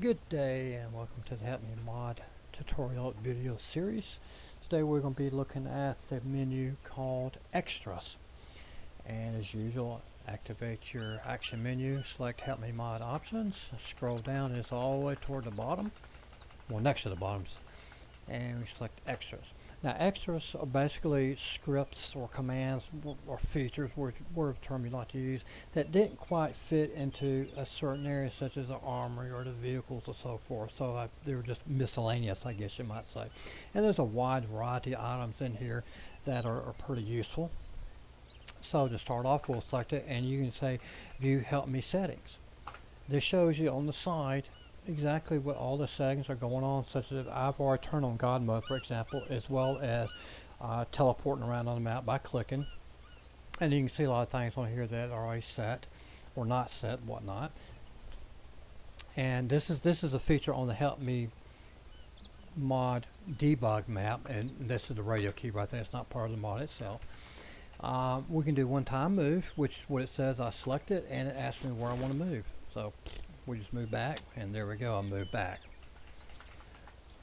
Good day and welcome to the HelpMe Mod tutorial video series. Today we're going to be looking at the menu called Extras. And as usual, activate your action menu, select HelpMe Mod options, scroll down, it's all the way toward the bottom, well next to the bottoms, and we select Extras. Now extras are basically scripts or commands or features, whatever term you like to use, that didn't quite fit into a certain area such as the armory or the vehicles or so forth. So they were just miscellaneous, I guess you might say. And there's a wide variety of items in here that are pretty useful. So to start off, we'll select it and you can say View Help Me Settings. This shows you on the side exactly what all the settings are going on, such as I've already turned on God mode, for example, as well as teleporting around on the map by clicking. And you can see a lot of things on here that are already set or not set, whatnot. And this is a feature on the Help Me Mod debug map, and this is the radio key right there. It's not part of the mod itself. We can do one-time move, which is what it says. I select it and it asks me where I want to move. So we just move back, and there we go, I move back.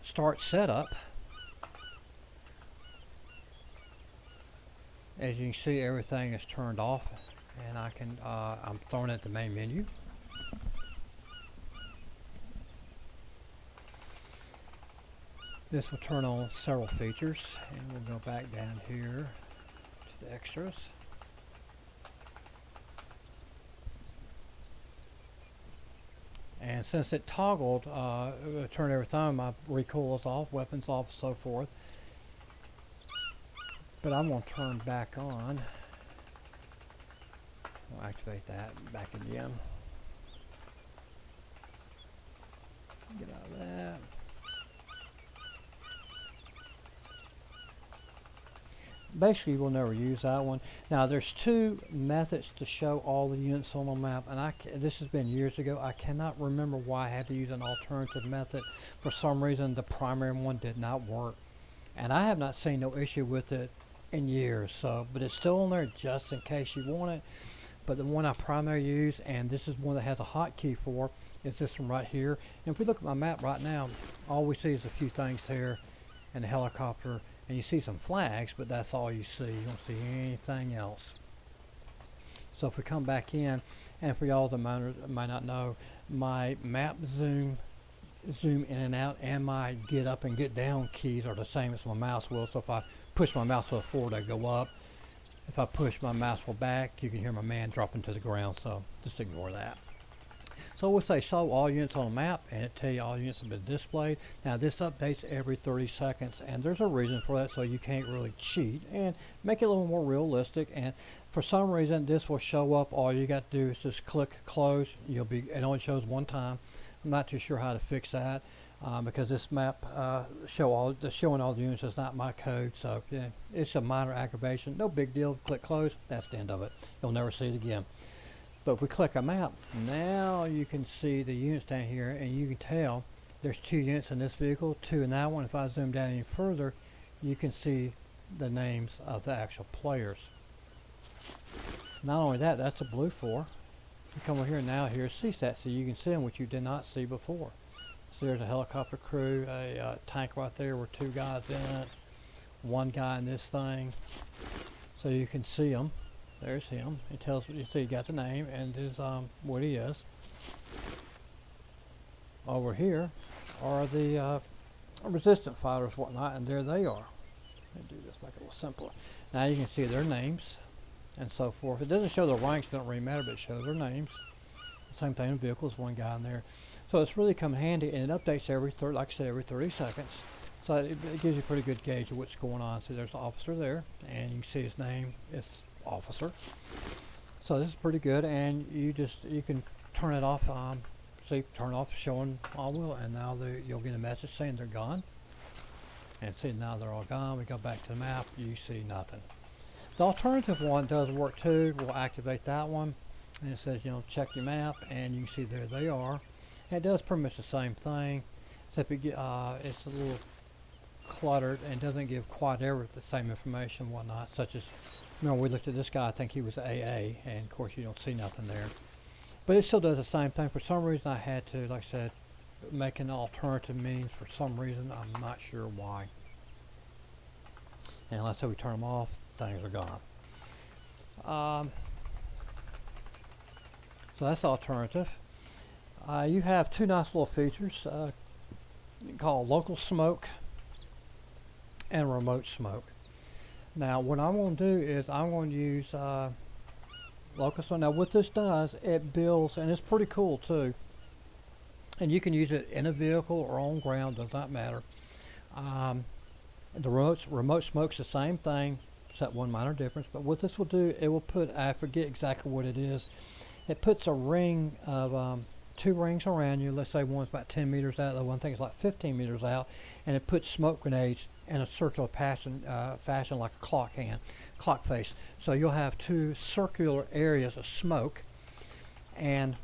Start setup. As you can see, everything is turned off, and I'm throwing it at the main menu. This will turn on several features, and we'll go back down here to the extras. And since it toggled, turn every time, my recoil is off, weapons off, so forth. But I'm going to turn back on. I'll activate that back again. Get out of that. Basically, we'll never use that one. Now, there's two methods to show all the units on the map, and this has been years ago. I cannot remember why I had to use an alternative method. For some reason, the primary one did not work, and I have not seen no issue with it in years. So, but it's still on there just in case you want it. But the one I primarily use, and this is one that has a hotkey for, is this one right here. And if we look at my map right now, all we see is a few things here, and a helicopter. And you see some flags, but that's all you see. You don't see anything else. So if we come back in, and for y'all that might not know, my map zoom in and out, and my get up and get down keys are the same as my mouse wheel. So if I push my mouse wheel forward, I go up. If I push my mouse wheel back, you can hear my man dropping to the ground. So just ignore that. So we'll say show all units on the map, and it tell you all units have been displayed. Now this updates every 30 seconds, and there's a reason for that, so you can't really cheat, and make it a little more realistic. And for some reason this will show up. All you got to do is just click close. It only shows one time. I'm not too sure how to fix that because this map showing all the units is not my code. So yeah, it's a minor aggravation, no big deal. Click close, that's the end of it. You'll never see it again. But if we click a map, now you can see the units down here, and you can tell there's 2 units in this vehicle, 2 in that one. If I zoom down any further, you can see the names of the actual players. Not only that, that's the blue 4. You come over here now, here's CSAT, so you can see them, which you did not see before. So there's a helicopter crew, a tank right there with 2 guys in it, 1 guy in this thing. So you can see them. There's him. It tells you see, you got the name and his what he is. Over here are the resistant fighters, whatnot, and there they are. Let me do this, make it a little simpler. Now you can see their names and so forth. It doesn't show the ranks, don't really matter, but it shows their names. The same thing in vehicles, 1 guy in there. So it's really come handy, and it updates every like I said, every 30 seconds. So it gives you a pretty good gauge of what's going on. See, there's an officer there, and you can see his name. It's officer. So this is pretty good, and you can turn it off. See, turn off showing all wheel, and now you'll get a message saying they're gone. And see, now they're all gone. We go back to the map, you see nothing. The alternative one does work too. We'll activate that one, and it says, check your map, and you can see there they are. And it does pretty much the same thing, except it's a little cluttered and doesn't give quite the same information, whatnot, such as, remember we looked at this guy, I think he was AA, and of course you don't see nothing there. But it still does the same thing. For some reason I had to, like I said, making an alternative means for some reason. I'm not sure why. And let's say we turn them off, things are gone. So that's the alternative. You have two nice little features called local smoke and remote smoke. Now what I'm going to do is I'm going to use local smoke. Now what this does, it builds, and it's pretty cool too, and you can use it in a vehicle or on ground, does not matter. The remote smoke's the same thing, except one minor difference. But what this will do, it will put, I forget exactly what it is, it puts a ring of two rings around you. Let's say one's about 10 meters out, the one thing is like 15 meters out, and it puts smoke grenades in a circular fashion like a clock face. So you'll have two circular areas of smoke, and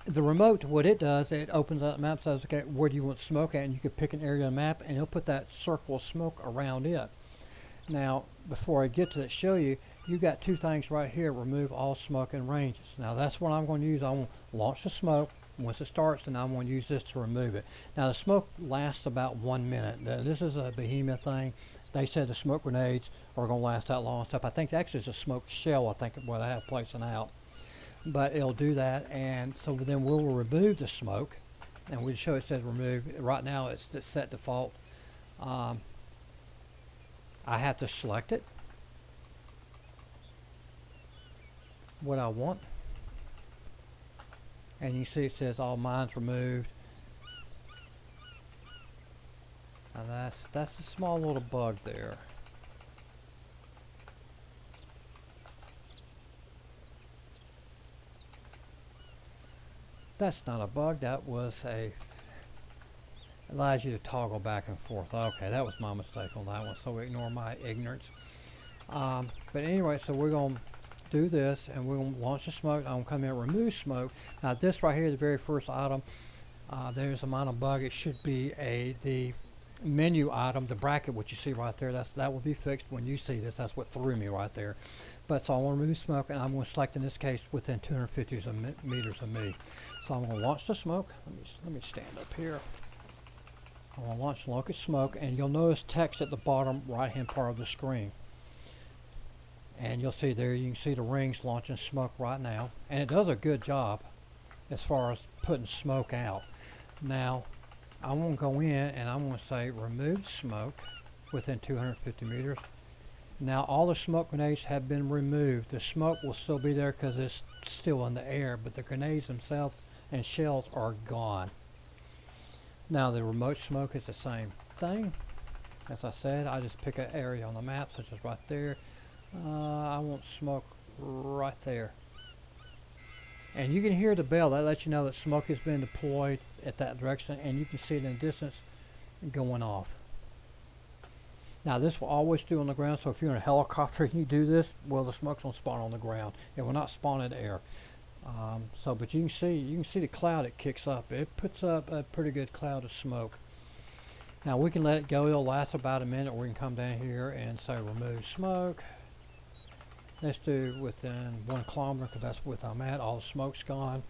the remote, what it does, it opens up the map, says, okay, where do you want smoke at? And you can pick an area on the map, and it'll put that circle of smoke around it. Now, before I get to show you, you got two things right here, remove all smoke and ranges. Now, that's what I'm going to use. I'm going to launch the smoke. Once it starts, then I'm going to use this to remove it. Now, the smoke lasts about 1 minute. This is a behemoth thing. They said the smoke grenades are going to last that long stuff. I think actually it's a smoke shell, I think, what I have placing out. But it'll do that, and so then we'll remove the smoke, and we'll show it says remove. Right now it's set default. I have to select it, what I want, and you see it says all mines removed. Now that's a small little bug there. That's not a bug, that was allows you to toggle back and forth. Okay, that was my mistake on that one, so ignore my ignorance. But anyway, so we're going to do this, and we're going to launch the smoke. I'm going to come in and remove smoke. Now this right here, the very first item, there's a minor bug. It should be the menu item, the bracket, what you see right there. That will be fixed when you see this. That's what threw me right there. But so I want to remove smoke, and I'm going to select, in this case, within 250 meters of me. So I'm going to launch the smoke. Let me stand up here. I'm going to launch local smoke, and you'll notice text at the bottom right-hand part of the screen. And you'll see there, you can see the rings launching smoke right now. And it does a good job as far as putting smoke out. Now, I'm going to go in, and I'm going to say remove smoke within 250 meters. Now, all the smoke grenades have been removed. The smoke will still be there because it's still in the air, but the grenades themselves and shells are gone. Now the remote smoke is the same thing. As I said, I just pick an area on the map, such as right there. I want smoke right there. And you can hear the bell. That lets you know that smoke has been deployed at that direction, and you can see it in the distance going off. Now this will always do on the ground, so if you're in a helicopter and you do this, well, the smoke's going to spawn on the ground. It will not spawn in air. But you can see the cloud it kicks up. It puts up a pretty good cloud of smoke. Now we can let it go. It'll last about a minute, or we can come down here and say remove smoke. Let's do within 1 kilometer, because that's where I'm at. All the smoke's gone.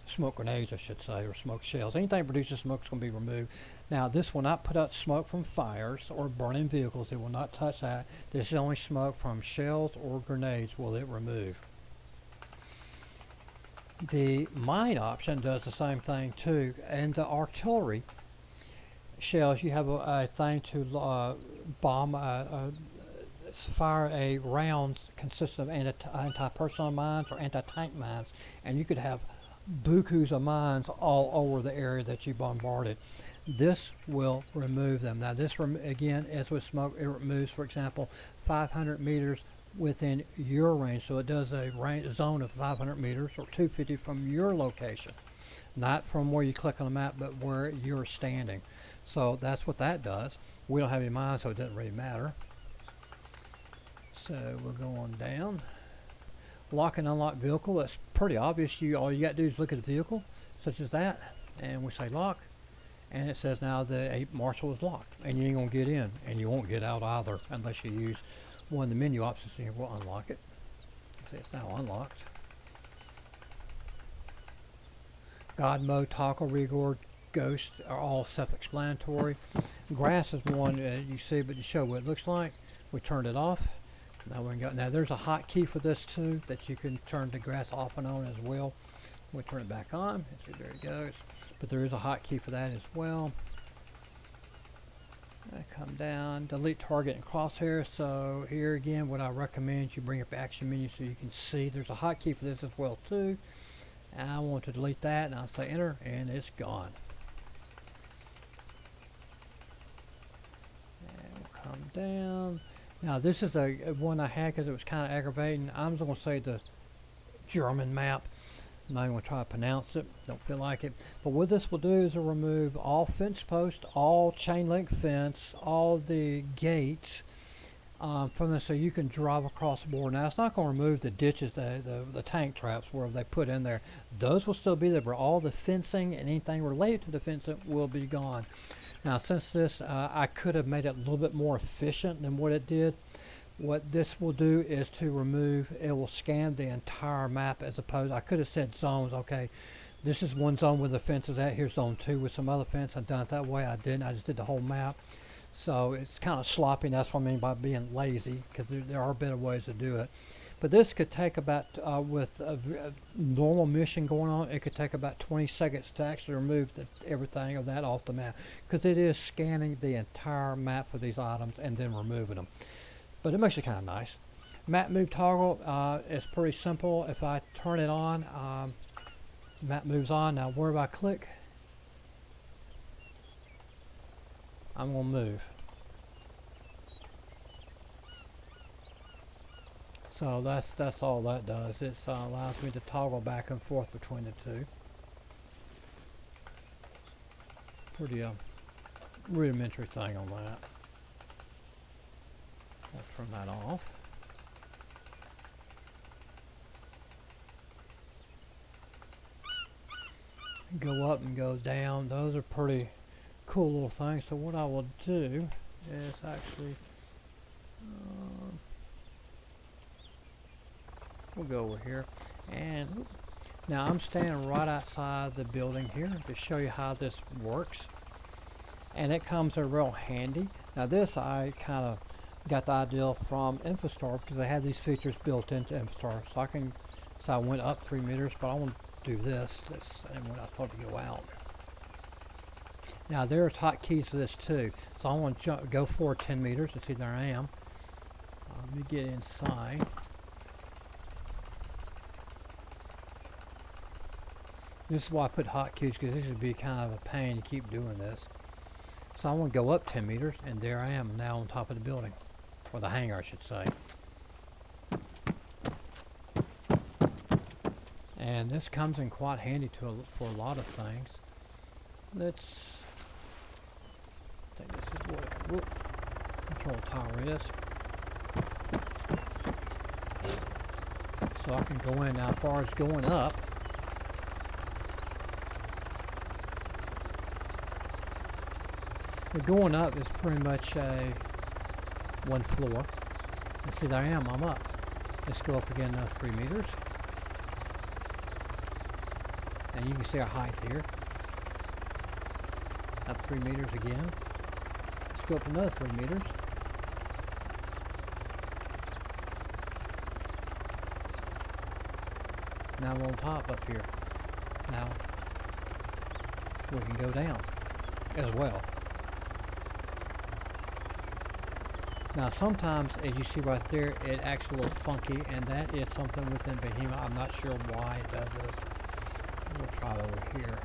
Smoke grenades, I should say, or smoke shells. Anything that produces smoke is going to be removed. Now this will not put out smoke from fires or burning vehicles. It will not touch that. This is only smoke from shells or grenades will it remove. The mine option does the same thing too, and the artillery shells, you have a thing to fire a rounds consistent of anti-personnel mines or anti-tank mines, and you could have bukus of mines all over the area that you bombarded. This will remove them. Now this again, as with smoke, it removes, for example, 500 meters within your range, so it does a zone of 500 meters or 250 from your location, not from where you click on the map, but where you're standing. So that's what that does. We don't have any mines, so it doesn't really matter. So we're going down. Lock and unlock vehicle. That's pretty obvious. All you got to do is look at the vehicle, such as that, and we say lock, and it says now the marshal is locked, and you ain't gonna get in, and you won't get out either unless you use one of the menu options, and you will unlock it. See, it's now unlocked. God mode, toggle, record, ghost are all self-explanatory. Grass is one you see, but to show what it looks like, we turned it off. Now we can go. Now there's a hotkey for this too that you can turn the grass off and on as well. We turn it back on. See, there it goes. But there is a hotkey for that as well. Come down, delete target and crosshair. So here again, what I recommend you bring up the action menu so you can see. There's a hotkey for this as well too. And I want to delete that, and I'll say enter, and it's gone. And we'll come down. Now this is a one I had because it was kind of aggravating. I'm just going to say the German map. I'm not even going to try to pronounce it. Don't feel like it. But what this will do is it'll remove all fence posts, all chain link fence, all the gates from this, so you can drive across the board. Now it's not going to remove the ditches, the tank traps where they put in there. Those will still be there, but all the fencing and anything related to the fencing will be gone. Now since this, I could have made it a little bit more efficient than what it did. What this will do is to remove, it will scan the entire map as opposed, I could have said zones, okay, this is one zone where the fence is at, here's zone 2 with some other fence. I've done it that way. I didn't, I just did the whole map. So it's kind of sloppy, and that's what I mean by being lazy, because there are better ways to do it. But this could take about, with a normal mission going on, it could take about 20 seconds to actually remove everything of that off the map, because it is scanning the entire map for these items and then removing them. But it makes it kind of nice. Map move toggle is pretty simple. If I turn it on, map moves on. Now wherever I click, I'm going to move. So that's all that does. It allows me to toggle back and forth between the two. Pretty rudimentary thing on that. I'll turn that off. Go up and go down. Those are pretty cool little things. So what I will do is actually we'll go over here, and now I'm standing right outside the building here to show you how this works, and it comes in real handy. Now this I kind of got the idea from Infostar because they had these features built into Infostar. So I went up 3 meters, but I want to do this. And when I thought to go out. Now there's hotkeys for this too. So I want to go forward 10 meters and see there I am. Let me get inside. This is why I put hotkeys, because this would be kind of a pain to keep doing this. So I want to go up 10 meters, and there I am now on top of the building. Or the hangar, I should say. And this comes in quite handy for a lot of things. Let's, I think this is what control tower is. So I can go in now. As far as going up, the going up is pretty much one floor. And see, there I am. I'm up. Let's go up again 3 meters. And you can see our height here. Up 3 meters again. Let's go up another 3 meters. Now I'm on top up here. Now we can go down as well. Now sometimes, as you see right there, it acts a little funky, and that is something within Behemoth. I'm not sure why it does this. We'll try it over here.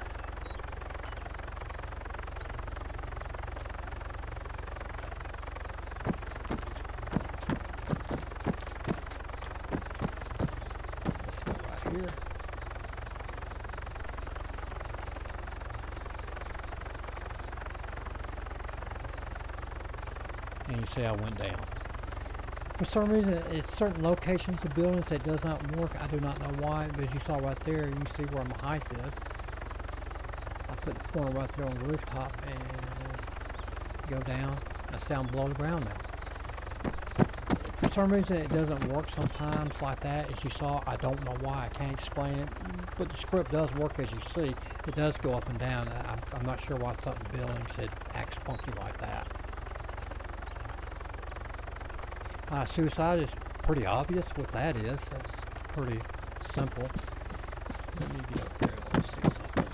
Let's go right here. And you see I went down. For some reason, it's certain locations of buildings that does not work. I do not know why, but as you saw right there, you can see where my height is. I put the pointer right there on the rooftop and go down. I sound below the ground now. For some reason it doesn't work sometimes like that, as you saw. I don't know why, I can't explain it, but the script does work as you see. It does go up and down. I'm not sure why something buildings it acts funky like that. Suicide is pretty obvious what that is. That's pretty simple. Let me get up here, let's see something.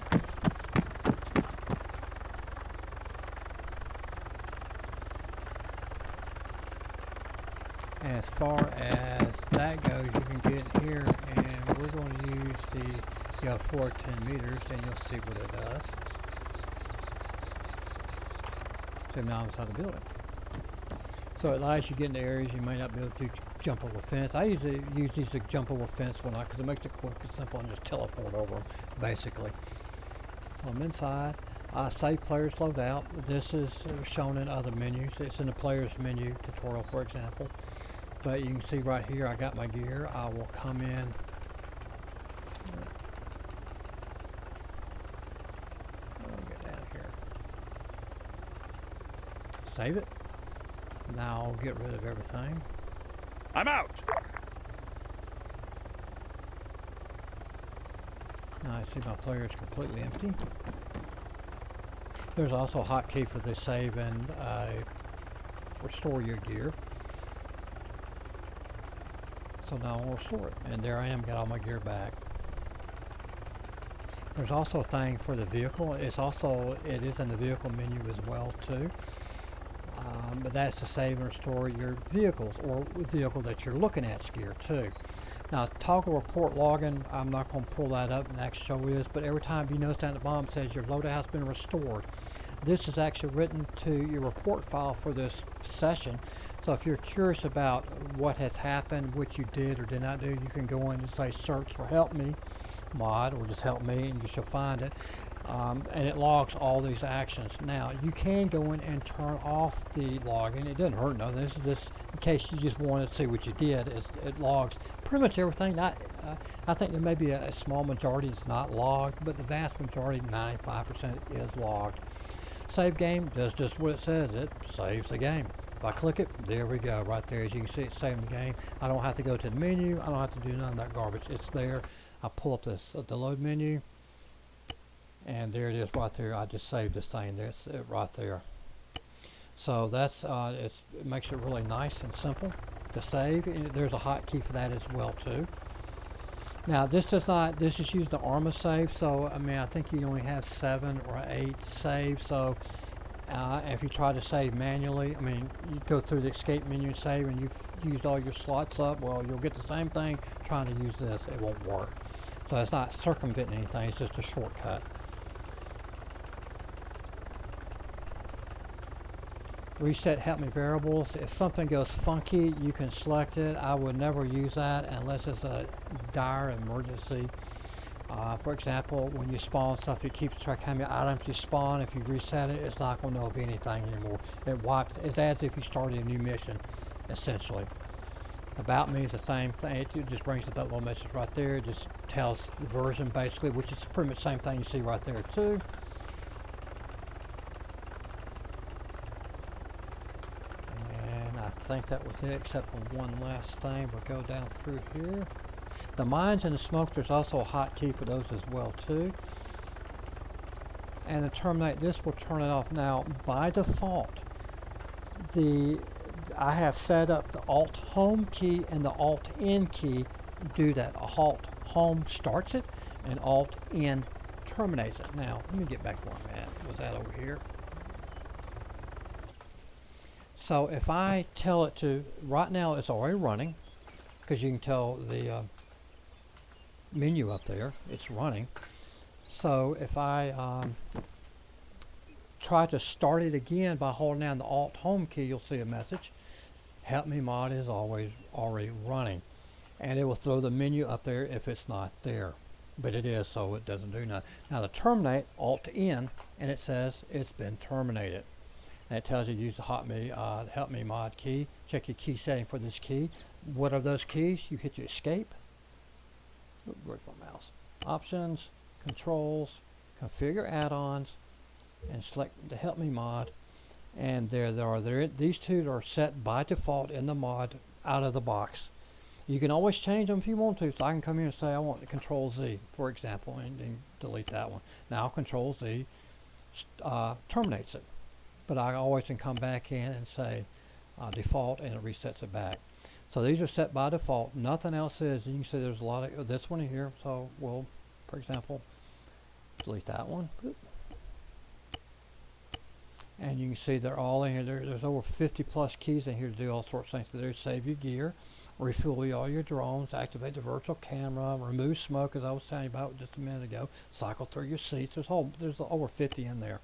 As far as that goes, you can get here, and we're going to use the 4 to 10 meters, and you'll see what it does. So now I'm inside the building. So it allows you to get into areas you may not be able to jump over a fence. I usually use these to jump over a fence when because it makes it quick and simple and just teleport over them, basically. So I'm inside. Save players loadout. This is shown in other menus. It's in the players menu tutorial, for example. But you can see right here, I got my gear. I will come in. I'll get down here. Save it. Now I'll get rid of everything. I'm out! Now I see my player is completely empty. There's also a hotkey for the save and restore your gear. So now I'll restore it. And there I am, got all my gear back. There's also a thing for the vehicle. It is in the vehicle menu as well too. But that's to save and restore your vehicles or vehicle that you're looking at's gear too. Now toggle report login, I'm not going to pull that up and actually show you this, but every time you notice down at the bottom it says your loadout has been restored. This is actually written to your report file for this session. So if you're curious about what has happened, what you did or did not do, you can go in and say search for HelpMe mod or just help me and you shall find it. And it logs all these actions. Now you can go in and turn off the logging. It doesn't hurt nothing. This is just in case you just want to see what you did. It logs pretty much everything. I think there may be a small majority that's not logged, but the vast majority, 95%, is logged. Save game does just what it says. It saves the game. If I click it, there we go, right there. As you can see, it's saving the game. I don't have to go to the menu. I don't have to do none of that garbage. It's there. I pull up the load menu. And there it is right there. I just saved this thing. That's it right there. So that's it makes it really nice and simple to save. And there's a hotkey for that as well too. Now this is using the Arma save. So I mean I think you only have 7 or 8 saves. So if you try to save manually, I mean you go through the escape menu and save, and you've used all your slots up. Well, you'll get the same thing trying to use this. It won't work. So it's not circumventing anything. It's just a shortcut. Reset HelpMe variables. If something goes funky, you can select it. I would never use that unless it's a dire emergency. For example, when you spawn stuff, it keeps track of how many items you spawn. If you reset it, it's not going to know of anything anymore. It wipes. It's as if you started a new mission, essentially. About me is the same thing. It just brings up that little message right there. It just tells the version basically, which is pretty much the same thing you see right there too. I think that was it, except for one last thing. We'll go down through here. The mines and the smoke, there's also a hotkey for those as well too. And to terminate this, we'll turn it off. Now, by default, I have set up the Alt Home key and the Alt N key do that. Alt Home starts it and Alt N terminates it. Now, let me get back where I'm at. Was that over here? So if I tell it to, right now it's already running, because you can tell the menu up there, it's running. So if I try to start it again by holding down the Alt Home key, you'll see a message. HelpMe mod is already running. And it will throw the menu up there if it's not there. But it is, so it doesn't do nothing. Now to terminate, Alt N, and it says it's been terminated. And it tells you to use the HelpMe mod key. Check your key setting for this key. What are those keys? You hit your escape. Where's my mouse? Options, controls, configure add-ons, and select the HelpMe mod. And there they are. These two are set by default in the mod out of the box. You can always change them if you want to. So I can come here and say I want to Control Z, for example, and delete that one. Now Control Z terminates it. But I always can come back in and say default, and it resets it back. So these are set by default. Nothing else is. You can see there's a lot of this one here. So we'll, for example, delete that one. And you can see they're all in here. There's over 50 plus keys in here to do all sorts of things. So there's save your gear, refuel all your drones, activate the virtual camera, remove smoke, as I was telling you about just a minute ago, cycle through your seats. There's over 50 in there.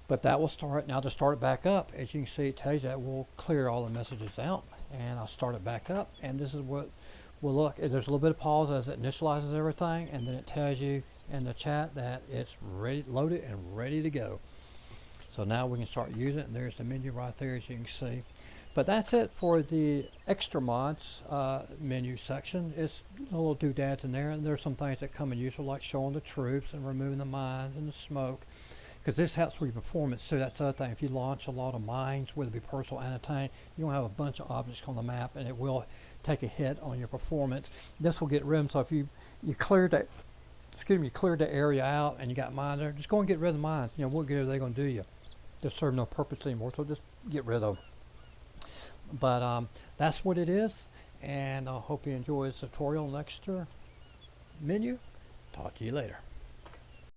But that will start. Now to start it back up, as you can see, it tells you that we'll clear all the messages out, and I'll start it back up. And this is what we'll look. There's a little bit of pause as it initializes everything, and then it tells you in the chat that it's ready, loaded, and ready to go. So now we can start using it, and there's the menu right there, as you can see. But that's it for the extra mods menu section. It's little doodads in there, and there's some things that come in useful, like showing the troops and removing the mines and the smoke, because this helps with your performance too. That's the other thing. If you launch a lot of mines, whether it be personal and a tank, you don't have a bunch of objects on the map, and it will take a hit on your performance. This will get rid of them. So if you cleared that, you cleared the area out and you got mines there, just go and get rid of the mines. You know, what good are they going to do you? They serve no purpose anymore, so just get rid of them. But that's what it is, and I hope you enjoy this tutorial. Next menu. Talk to you later.